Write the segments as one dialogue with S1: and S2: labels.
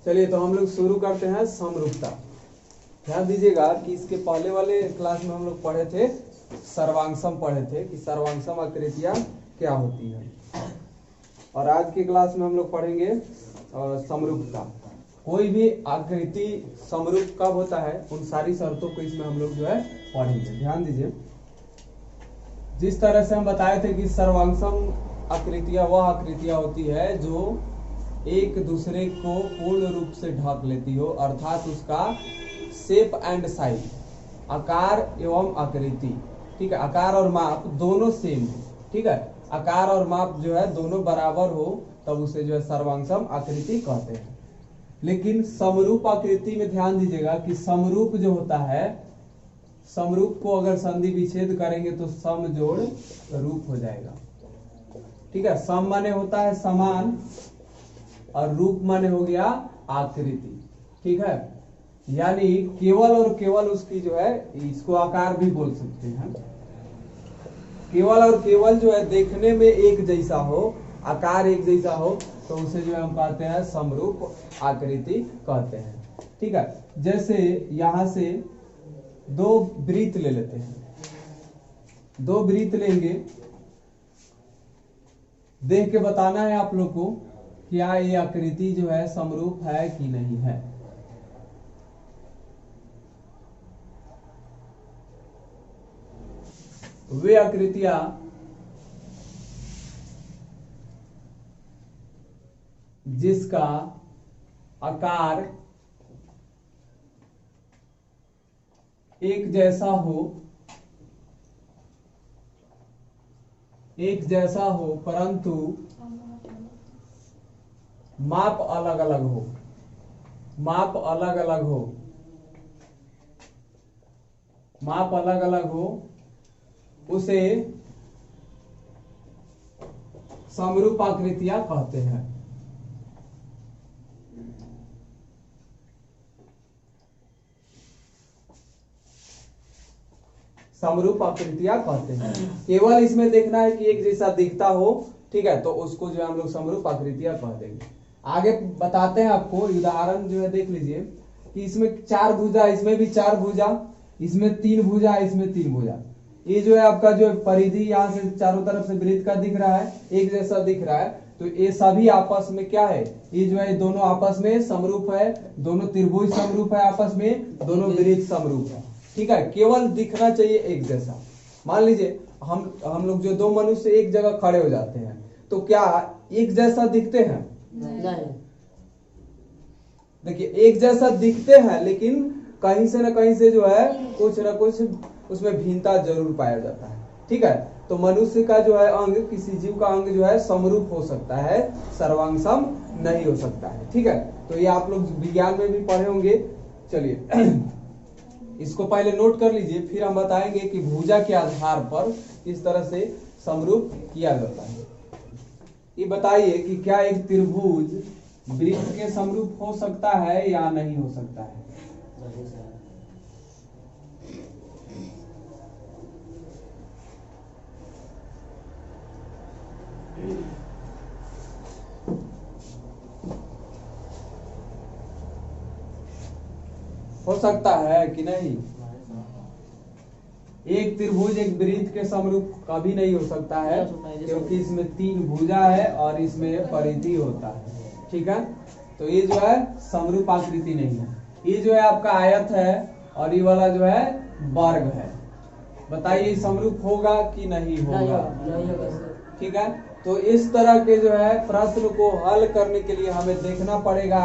S1: चलिए तो हम लोग शुरू करते हैं समरूपता। ध्यान दीजिएगा कि इसके पहले वाले क्लास में हम लोग पढ़े थे सर्वांगसम पढ़े थे कि सर्वांगसम आकृतियां क्या होती है, और आज की क्लास में हम लोग पढ़ेंगे समरूपता। कोई भी आकृति समरूप कब होता है, उन सारी शर्तों को इसमें हम लोग जो है पढ़ेंगे। ध्यान दीजिए, जिस तरह से हम बताए थे कि सर्वांगसम आकृतियां वह आकृतियां होती है जो एक दूसरे को पूर्ण रूप से ढक लेती हो, अर्थात उसका शेप एंड साइज, आकार एवं आकृति, ठीक है, आकार और माप दोनों सेम हो, ठीक है, आकार और माप जो है दोनों बराबर हो, तब उसे जो है सर्वांगसम आकृति कहते हैं। लेकिन समरूप आकृति में ध्यान दीजिएगा कि समरूप जो होता है, समरूप को अगर संधि विच्छेद करेंगे तो सम जोड़ रूप हो जाएगा, ठीक है। सम माने होता है समान और रूप माने हो गया आकृति, ठीक है। यानी केवल और केवल उसकी जो है, इसको आकार भी बोल सकते हैं, केवल और केवल जो है देखने में एक जैसा हो, आकार एक जैसा हो, तो उसे जो है हम कहते हैं समरूप आकृति कहते हैं, ठीक है। जैसे यहां से दो वृत्त ले लेते हैं, दो वृत्त लेंगे, देख के बताना है आप लोग को क्या ये आकृति जो है समरूप है कि नहीं है। वे आकृतियां जिसका आकार एक जैसा हो, एक जैसा हो परंतु माप अलग अलग हो, माप अलग अलग हो, माप अलग अलग हो, उसे समरूप आकृतियां कहते हैं। समरूप आकृतियां कहते हैं। केवल इसमें देखना है कि एक जैसा दिखता हो, ठीक है, तो उसको जो है हम लोग समरूप आकृतियां कह देंगे। आगे बताते हैं आपको, उदाहरण जो है देख लीजिए कि इसमें चार भुजा, इसमें भी चार भुजा, इसमें तीन भुजा, इसमें तीन भुजा। ये जो है आपका जो परिधि यहाँ से चारों तरफ से वृत्त का दिख रहा है, एक जैसा दिख रहा है, तो ये सभी आपस में क्या है, ये जो है दोनों आपस में समरूप है, दोनों त्रिभुज समरूप है, आपस में दोनों वृत्त समरूप है, ठीक है। केवल दिखना चाहिए एक जैसा। मान लीजिए हम लोग जो दो मनुष्य एक जगह खड़े हो जाते हैं, तो क्या एक जैसा दिखते हैं? नहीं। देखिए एक जैसा दिखते हैं, लेकिन कहीं से न कहीं से जो है कुछ न कुछ उसमें भिन्नता जरूर पाया जाता है, ठीक है। तो मनुष्य का जो है अंग, किसी जीव का अंग जो है समरूप हो सकता है, सर्वांगसम नहीं हो सकता है, ठीक है। तो ये आप लोग विज्ञान में भी पढ़े होंगे। चलिए इसको पहले नोट कर लीजिए, फिर हम बताएंगे कि भुजा के आधार पर किस तरह से समरूप किया जाता है। ये बताइए कि क्या एक त्रिभुज वृत्त के समरूप हो सकता है या नहीं हो सकता है? हो सकता है कि नहीं? एक त्रिभुज एक वृत्त के समरूप कभी नहीं हो सकता है, क्योंकि इसमें तीन भुजा है और इसमें परिधि होता है, ठीक है। तो ये जो है समरूप आकृति नहीं है। ये जो है आपका आयत है और ये वाला जो है वर्ग है। बताइए समरूप होगा कि नहीं होगा? ठीक है। तो इस तरह के जो है प्रश्न को हल करने के लिए हमें देखना पड़ेगा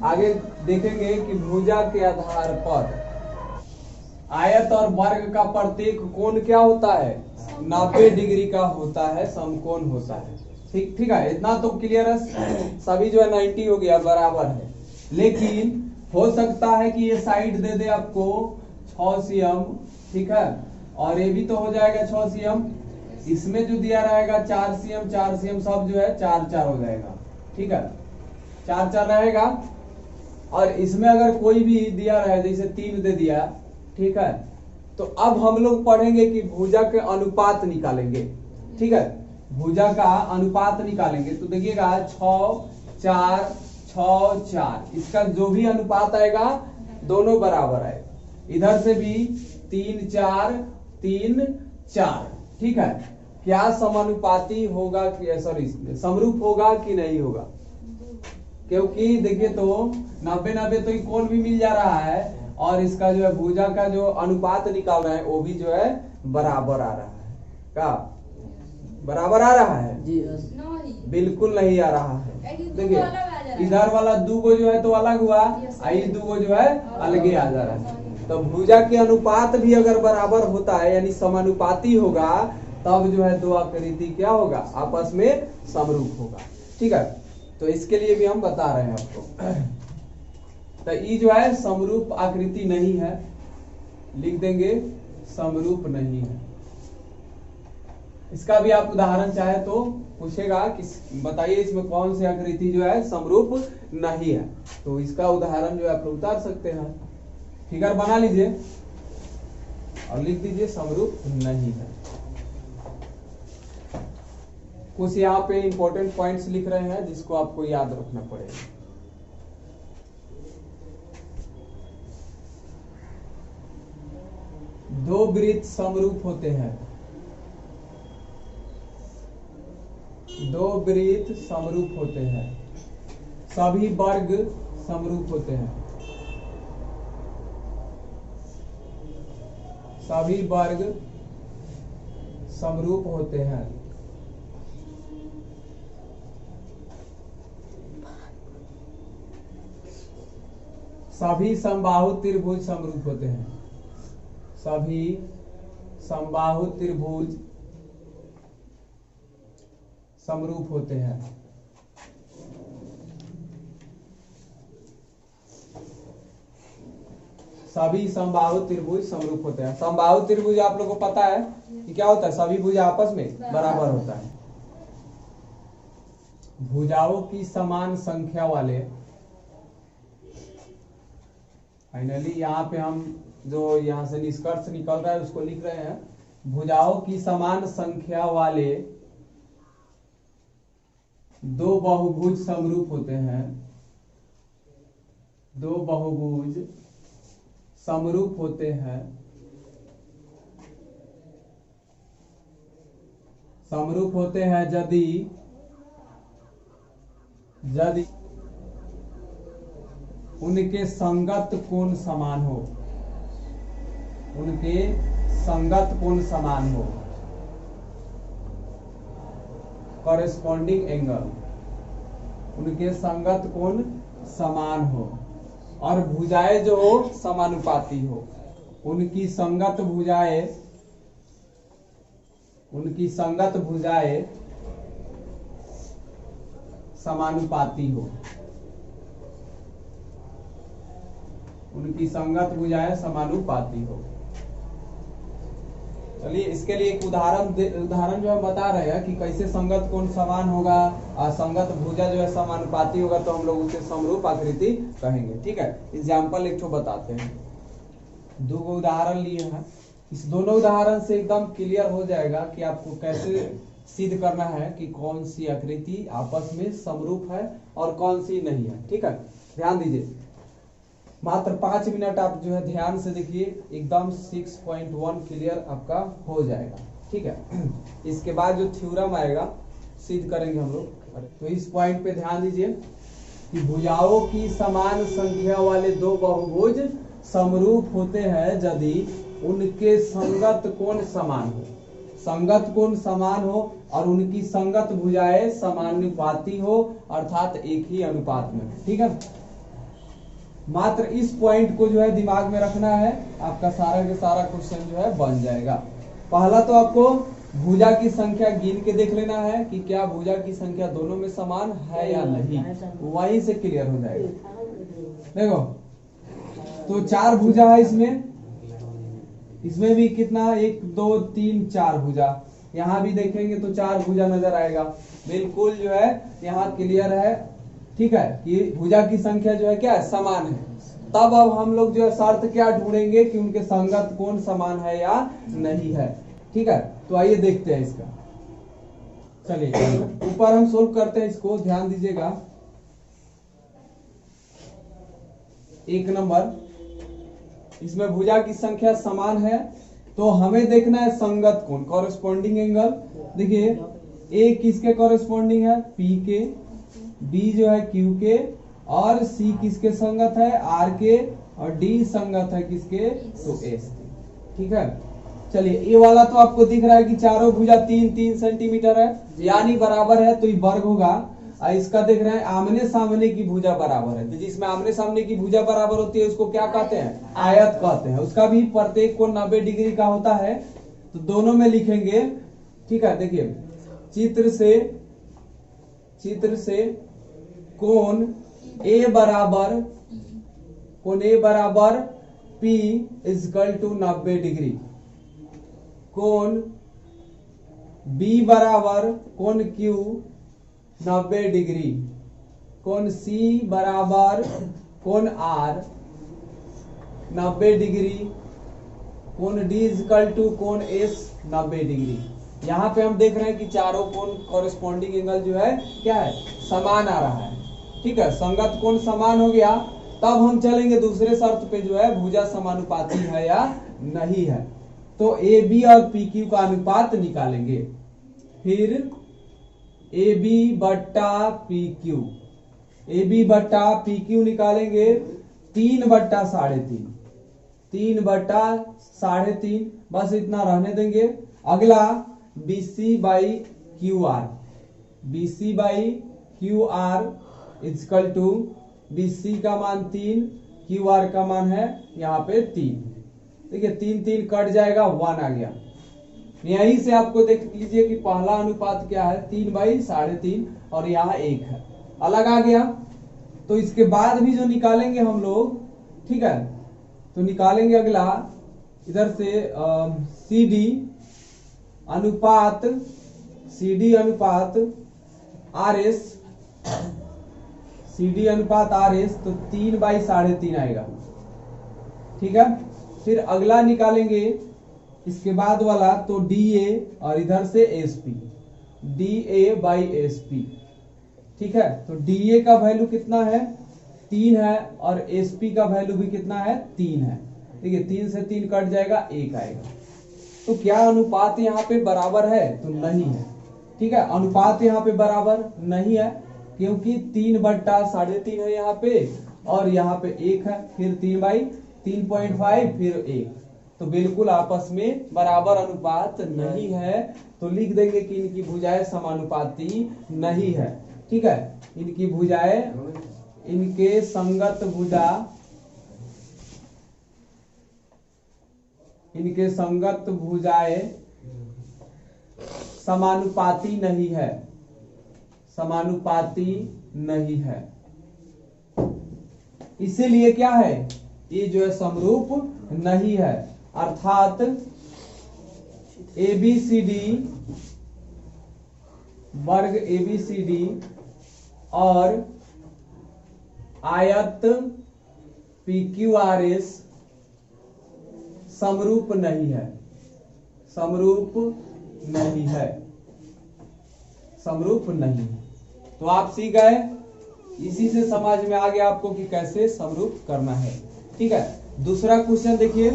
S1: आगे देखेंगे कि भुजा के आधार पर आयत और वर्ग का प्रत्येक कोण क्या होता है, 90 डिग्री का होता है, समकोण होता है, ठीक है। इतना तो क्लियर है, सभी जो है 90 हो गया, बराबर है। लेकिन हो सकता है कि ये साइड दे दे आपको 6 cm, ठीक है, और ये भी तो हो जाएगा 6 cm, इसमें जो दिया रहेगा 4 cm सब जो है 4 हो जाएगा, ठीक है, 4 रहेगा। और इसमें अगर कोई भी दिया रहे, जैसे 3 दे दिया, ठीक है, तो अब हम लोग पढ़ेंगे कि भुजा के अनुपात निकालेंगे, ठीक है, भुजा का अनुपात निकालेंगे। तो देखिएगा 6, 4, 6 4, इसका जो भी अनुपात आएगा दोनों बराबर आएगा। इधर से भी 3 4 3 4, ठीक है। क्या समानुपाती होगा कि सॉरी समरूप होगा कि नहीं होगा? क्योंकि देखिए तो 90 90 तो कोण भी मिल जा रहा है और इसका जो है भुजा का जो अनुपात निकाल रहे हैं वो भी जो है बराबर आ रहा है। क्या बराबर आ रहा है?
S2: जी
S1: बिल्कुल नहीं आ रहा है। देखिए इधर वाला 2 गो जो है तो अलग हुआ, आई 2 गो जो है अलगे आ जा रहा है। तो भुजा के अनुपात भी अगर बराबर होता है यानी समानुपाती होगा तब जो है दो आकृति क्या होगा? आपस में समरूप होगा, ठीक है। तो इसके लिए भी हम बता रहे हैं आपको। तो ये जो है समरूप आकृति नहीं है, लिख देंगे समरूप नहीं है। इसका भी आप उदाहरण चाहे तो पूछेगा कि बताइए इसमें कौन सी आकृति जो है समरूप नहीं है, तो इसका उदाहरण जो है आप उतार सकते हैं। फिगर बना लीजिए और लिख दीजिए समरूप नहीं है। कुछ यहाँ पे इंपॉर्टेंट पॉइंट्स लिख रहे हैं जिसको आपको याद रखना पड़ेगा। दो वृत्त समरूप होते हैं, दो वृत्त समरूप होते हैं, सभी वर्ग समरूप होते हैं, सभी वर्ग समरूप होते हैं, सभी समबाहु त्रिभुज समरूप होते हैं, सभी समबाहु त्रिभुज समरूप होते हैं। सभी समबाहु त्रिभुज समरूप होते हैं। समबाहु त्रिभुज आप लोगों को पता है कि क्या होता है? सभी भुजा आपस में बराबर होता है। भुजाओं की समान संख्या वाले, फाइनली यहाँ पे हम जो यहाँ से निष्कर्ष निकल रहा है उसको लिख रहे हैं। भुजाओं की समान संख्या वाले दो बहुभुज समरूप होते हैं, दो बहुभुज समरूप होते हैं, समरूप होते हैं यदि यदि उनके संगत कोण समान हो, उनके संगत कोण समान हो, कॉरेस्पॉन्डिंग एंगल, उनके संगत कोण समान हो और भुजाएं जो हो समानुपाती हो, उनकी संगत भुजाएं, उनकी संगत भुजाएं समानुपाती हो, उनकी संगत भुजाएं समानुपाती हो। चलिए इसके लिए एक उदाहरण जो हम बता रहे हैं कि कैसे संगत कोण समान होगा और संगत भुजा जो है समानुपाती होगा तो हम लोग उसे समरूप आकृति कहेंगे, ठीक है। एग्जाम्पल एक ठो बताते हैं। दो उदाहरण लिए हैं, इस दोनों उदाहरण से एकदम क्लियर हो जाएगा कि आपको कैसे सिद्ध करना है कि कौन सी आकृति आपस में समरूप है और कौन सी नहीं है, ठीक है। ध्यान दीजिए, मात्र 5 मिनट आप जो है ध्यान से देखिए, एकदम 6.1 क्लियर आपका हो जाएगा, ठीक है। इसके बाद जो थ्योरम आएगा सिद्ध करेंगे हम लोग। तो इस पॉइंट पे ध्यान दीजिए कि भुजाओं की समान संख्या वाले दो बहुभुज समरूप होते हैं यदि उनके संगत कोण समान हो, संगत कोण समान हो और उनकी संगत भुजाएं समानुपाती हो, अर्थात एक ही अनुपात में, ठीक है। मात्र इस पॉइंट को जो है दिमाग में रखना है, आपका सारा के सारा क्वेश्चन जो है बन जाएगा। पहला तो आपको भुजा की संख्या गिन के देख लेना है कि क्या भुजा की संख्या दोनों में समान है या नहीं, वहीं से क्लियर हो जाएगा। देखो तो 4 भुजा है इसमें, इसमें भी कितना 1 2 3 4 भुजा, यहाँ भी देखेंगे तो 4 भुजा नजर आएगा। बिल्कुल जो है यहाँ क्लियर है, ठीक है, कि भुजा की संख्या जो है क्या है? समान है। तब अब हम लोग जो है शर्त क्या ढूंढेंगे कि उनके संगत कोण समान है या नहीं है, ठीक है। तो आइए देखते हैं इसका। चलिए ऊपर हम सोल्व करते हैं इसको, ध्यान दीजिएगा। 1 नंबर, इसमें भुजा की संख्या समान है, तो हमें देखना है संगत कोण, कॉरेस्पॉन्डिंग एंगल। देखिए ए किसके कॉरेस्पॉन्डिंग है, पी के, बी जो है क्यू के, और सी किसके संगत है, आर के, और डी संगत है किसके, तो एस के। ठीक है, चलिए ए वाला तो आपको दिख रहा है कि चारों भुजा 3-3 सेंटीमीटर है, यानी बराबर है, तो ये वर्ग होगा। और इसका देख रहे हैं आमने सामने की भुजा बराबर है, तो जिसमें आमने सामने की भुजा बराबर होती है उसको क्या कहते हैं, आयत कहते हैं। उसका भी प्रत्येक कोण 90 डिग्री का होता है, तो दोनों में लिखेंगे। ठीक है, देखिए चित्र से कोण ए बराबर P इजकल टू 90 डिग्री, कोण B बराबर कोण Q 90 डिग्री, कोण C बराबर कोण R 90 डिग्री, कोण D इजकल टू कोण S 90 डिग्री। यहाँ पे हम देख रहे हैं कि चारों कोण कॉरेस्पॉन्डिंग एंगल जो है क्या है, समान आ रहा है। ठीक है, संगत कोण समान हो गया, तब हम चलेंगे दूसरे शर्त पे जो है भुजा समानुपाती है या नहीं है। तो ए बी और पी क्यू का अनुपात निकालेंगे। फिर ए बी बट्टा पी क्यू, ए बी बट्टा पी क्यू निकालेंगे 3/3.5, 3/3.5, बस इतना रहने देंगे। अगला BC by Q R, BC by Q R equal to BC का मान 3, QR का मान है यहाँ पे 3। देखिए 3-3 कट जाएगा, 1 आ गया। यहीं से आपको देख लीजिए कि पहला अनुपात क्या है, 3/3.5, और यहाँ 1 है, अलग आ गया। तो इसके बाद भी जो निकालेंगे हम लोग, ठीक है, तो निकालेंगे अगला इधर से CD अनुपात RS, तो 3/3.5 आएगा। ठीक है, फिर अगला निकालेंगे इसके बाद वाला, तो DA और इधर से SP, DA/SP। ठीक है, तो DA का वैल्यू कितना है, 3 है, और SP का वैल्यू भी कितना है, 3 है। देखिए 3 से 3 कट जाएगा, 1 आएगा। तो क्या अनुपात यहाँ पे बराबर है, तो नहीं है। ठीक है, अनुपात यहाँ पे बराबर नहीं है, क्योंकि 3/3.5 है यहाँ पे, और यहाँ पे 1 है, फिर 3/3.5, फिर 1, तो बिल्कुल आपस में बराबर अनुपात नहीं है। तो लिख देंगे कि इनकी भुजाएं समानुपाती नहीं है। ठीक है, इनकी भुजाएं, इनके संगत भुजाएं समानुपाती नहीं है, समानुपाती नहीं है। इसीलिए क्या है, ये जो है समरूप नहीं है। अर्थात ABCD वर्ग ABCD और आयत PQRS समरूप नहीं है, समरूप नहीं है, समरूप नहीं है। तो आप सीख गए, इसी से समझ में आ गया आपको कि कैसे समरूप करना है। ठीक है, दूसरा क्वेश्चन देखिए,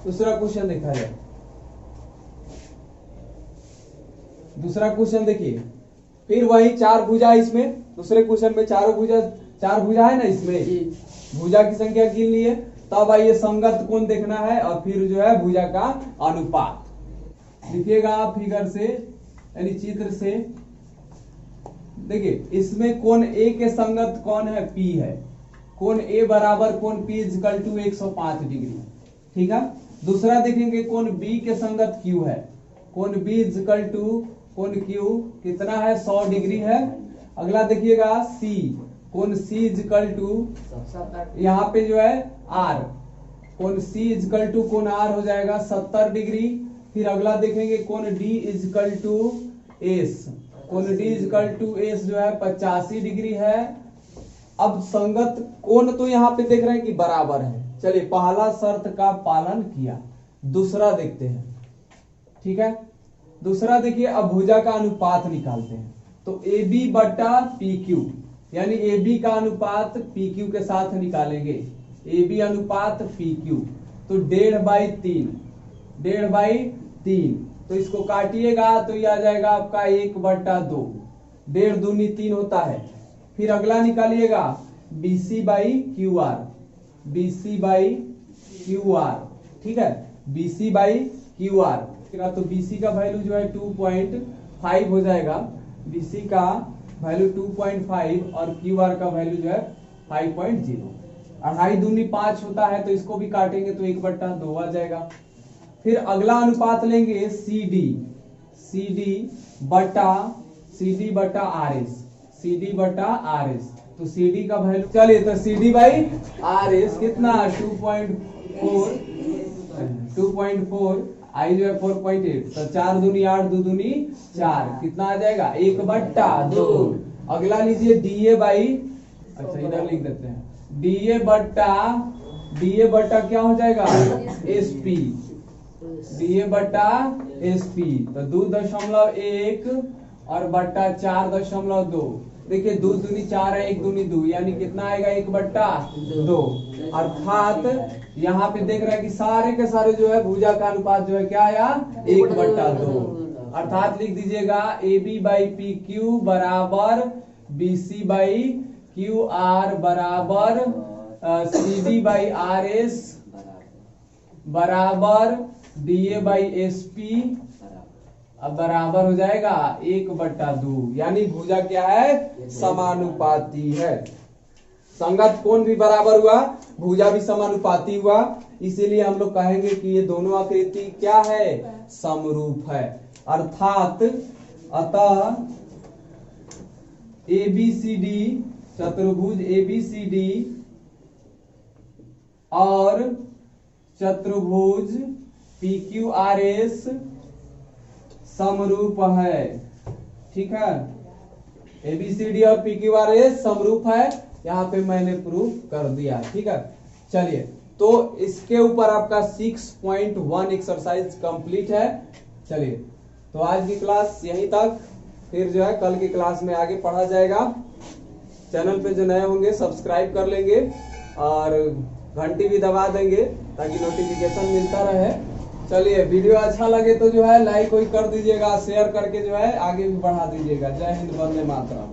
S1: दूसरा क्वेश्चन देखा जाए। दूसरा क्वेश्चन देखिए, फिर वही 4 भुजा, इसमें दूसरे क्वेश्चन में 4 भुजा है ना, इसमें भुजा की संख्या गिन लिए। तब आइए संगत कोण देखना है, और फिर जो है भुजा का अनुपात लिखिएगा आप फिगर से, यानी चित्र से। देखिए इसमें कोण A के संगत कौन है, P है। कोण A बराबर कोण P इजकल टू 105 डिग्री। ठीक है, दूसरा देखेंगे कोण B के संगत Q है। कोण B इजकल टू कोण Q कितना है, 100 डिग्री है। अगला देखिएगा C, कोण C इजकल टू यहाँ पे जो है R, कोण C इजकल टू कोण R हो जाएगा 70 डिग्री। फिर अगला देखेंगे कोण D इजकल टू S, कोण D इजकल टू S जो है 85 डिग्री है। अब संगत कोण तो यहाँ पे देख रहे हैं कि बराबर है। चलिए पहला शर्त का पालन किया, दूसरा देखते हैं। ठीक है, दूसरा देखिए, अब भुजा का अनुपात निकालते हैं। तो AB बट्टा PQ, यानी ए बी का अनुपात पी क्यू के साथ निकालेंगे। ए बी अनुपात पी क्यू, तो 1.5/3, 1.5/3, तो इसको काटिएगा तो ये आ जाएगा आपका 1/2, 1.5 दूनी 3 होता है। फिर अगला निकालिएगा BC by Q R, BC by Q are, ठीक है, BC बाई क्यू आर, तो BC का वैल्यू जो है 2.5 हो जाएगा, BC का वैल्यू 2.5 और QR का वैल्यू जो है 5.0। 2.5 दूनी 5 होता है, तो इसको भी काटेंगे तो 1/2 आ जाएगा। फिर अगला अनुपात लेंगे CD, CD बटा RS, CD बटा RS, तो CD का वैल्यू, चलिए तो CD बाई RS कितना 2.4, आई जो है 4.8, तो 4 दूनी 8, 2 दूनी 4, कितना आ जाएगा 1/2। अगला लीजिए DA बाई, अच्छा इधर लिख देते हैं, DA बट्टा क्या हो जाएगा SP, DA बट्टा SP, तो 2.1 और बट्टा 4.2, देखिए 2 दूनी 4 है, 1 दूनी 2, यानी कितना आएगा 1/2। अर्थात यहाँ पे देख रहे हैं कि सारे के सारे जो है भुजा का अनुपात जो है क्या आया 1/2। अर्थात लिख दीजिएगा AB बाई पी क्यू बराबर BC बाई क्यू आर बराबर CD बाई RS बराबर DA बाई SP बराबर हो जाएगा 1/2, यानी भुजा क्या है समानुपाती है। संगत कोण भी बराबर हुआ, भुजा भी समानुपाती हुआ, इसीलिए हम लोग कहेंगे कि ये दोनों आकृति क्या है समरूप है। अर्थात अतः ABCD चतुर्भुज ABCD और चतुर्भुज PQRS समरूप है, ठीक है, ABCD और PQRS समरूप है, यहाँ पे मैंने प्रूफ कर दिया, ठीक है। चलिए तो इसके ऊपर आपका 6.1 एक्सरसाइज कंप्लीट है। चलिए तो आज की क्लास यहीं तक, फिर जो है कल की क्लास में आगे पढ़ा जाएगा। चैनल पे जो नए होंगे सब्सक्राइब कर लेंगे और घंटी भी दबा देंगे ताकि नोटिफिकेशन मिलता रहे। चलिए वीडियो अच्छा लगे तो जो है लाइक कर दीजिएगा, शेयर करके जो है आगे भी बढ़ा दीजिएगा। जय हिंद, वंदे मातरम।